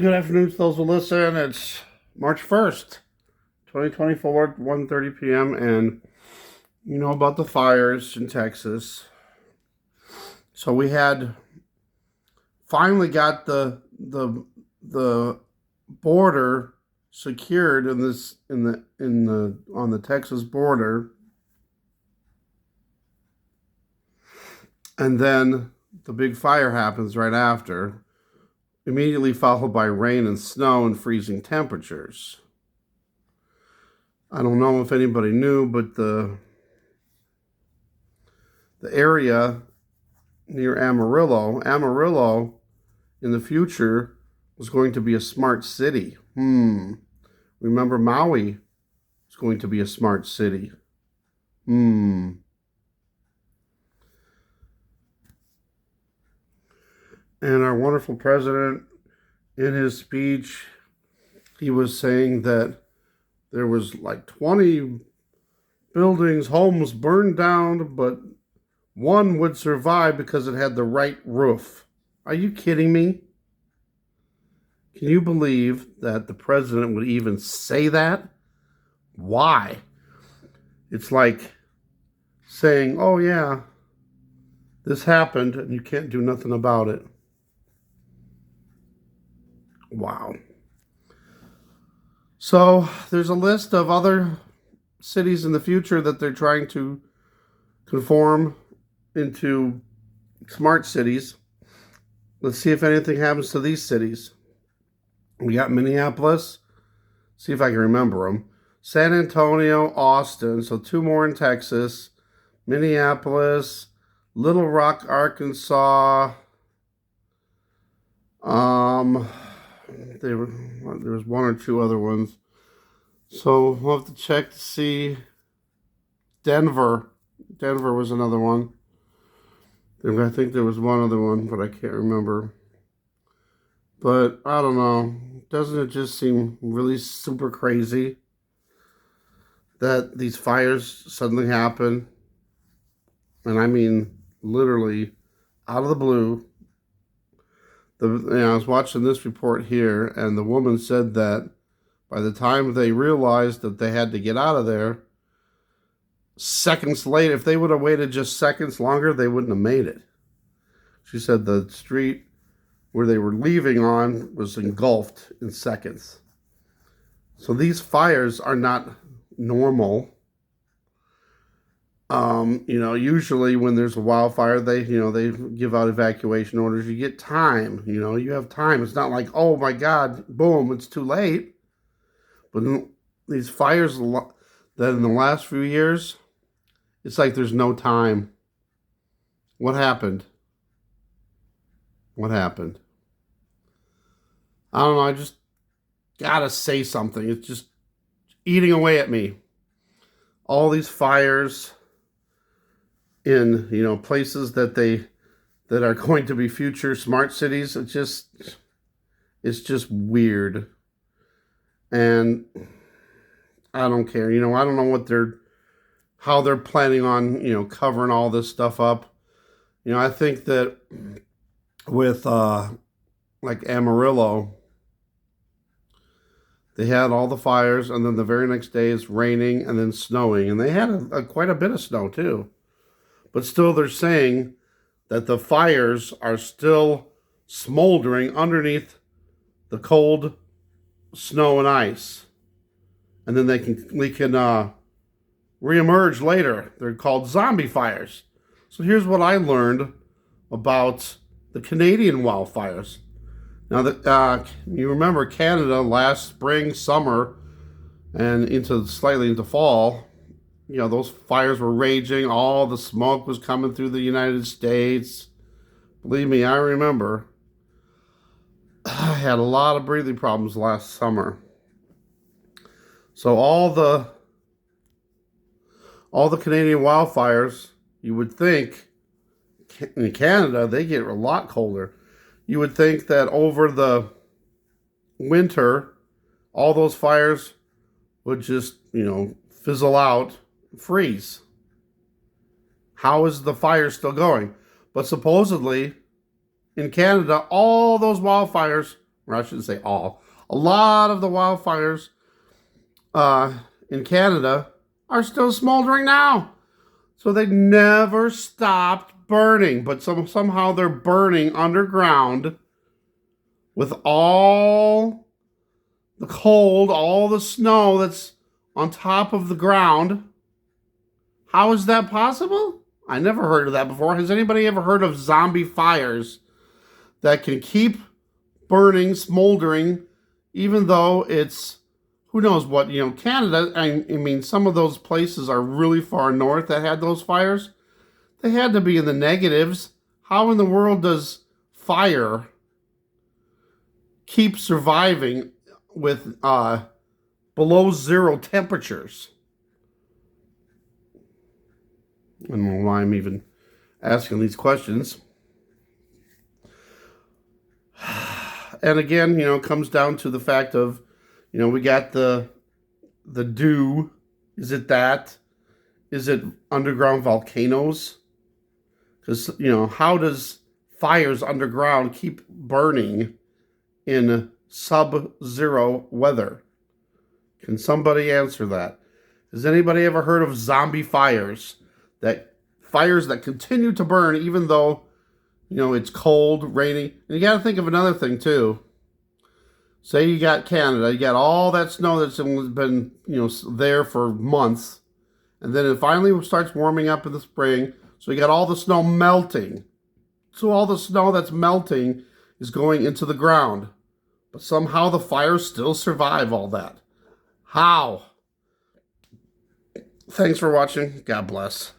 Good afternoon to those who listen. It's March 1st, 2024, 1:30 p.m. And you know about the fires in Texas. So we had finally got the border secured in the on the Texas border. And then the big fire happens right after, immediately followed by rain and snow and freezing temperatures. I don't know if anybody knew, but the area near Amarillo in the future was going to be a smart city. Remember Maui is going to be a smart city. And our wonderful president, in his speech, he was saying that there was like 20 buildings, homes burned down, but one would survive because it had the right roof. Are you kidding me? Can you believe that the president would even say that? Why? It's like saying, oh yeah, this happened and you can't do nothing about it. Wow. So there's a list of other cities in the future that they're trying to conform into smart cities. Let's see if anything happens to these cities. We got Minneapolis. See if I can remember them. San Antonio, Austin. So two more in Texas. Minneapolis, Little Rock, Arkansas. There was one or two other ones. So we'll have to check to see. Denver was another one. I think there was one other one, but I can't remember. But I don't know. Doesn't it just seem really super crazy that these fires suddenly happen? And I mean, literally, out of the blue. I was watching this report here, and the woman said that by the time they realized that they had to get out of there, seconds later, if they would have waited just seconds longer, they wouldn't have made it. She said the street where they were leaving on was engulfed in seconds. So these fires are not normal. Usually when there's a wildfire, they give out evacuation orders. You get time, you have time. It's not like, oh my God, boom, it's too late. But these fires that in the last few years, it's like there's no time. What happened? What happened? I don't know. I just gotta say something. It's just eating away at me. All these fires in places that are going to be future smart cities. It's just weird, and I don't care. I don't know how they're planning on covering all this stuff up. I think that with like Amarillo, they had all the fires, and then the very next day it's raining and then snowing, and they had quite a bit of snow too. But still, they're saying that the fires are still smoldering underneath the cold snow and ice, and then they can reemerge later. They're called zombie fires. So here's what I learned about the Canadian wildfires. Now that you remember Canada last spring, summer, and slightly into fall. Those fires were raging. All the smoke was coming through the United States. Believe me, I remember. I had a lot of breathing problems last summer. So all the Canadian wildfires, you would think, in Canada, they get a lot colder. You would think that over the winter, all those fires would just, fizzle out, freeze. How is the fire still going? But supposedly, in Canada, all those wildfires or I shouldn't say all, a lot of the wildfires in Canada are still smoldering now. So they never stopped burning, but somehow they're burning underground with all the cold, all the snow that's on top of the ground. How is that possible? I never heard of that before. Has anybody ever heard of zombie fires that can keep burning, smoldering, even though it's, who knows what, Canada, I mean, some of those places are really far north that had those fires. They had to be in the negatives. How in the world does fire keep surviving with below zero temperatures? I don't know why I'm even asking these questions. And again, it comes down to the fact of, we got the dew. Is it that? Is it underground volcanoes? Because, how does fires underground keep burning in sub-zero weather? Can somebody answer that? Has anybody ever heard of zombie fires? Fires that continue to burn even though, it's cold, rainy. And you got to think of another thing too. Say you got Canada, you got all that snow that's been, there for months. And then it finally starts warming up in the spring. So you got all the snow melting. So all the snow that's melting is going into the ground. But somehow the fires still survive all that. How? Thanks for watching. God bless.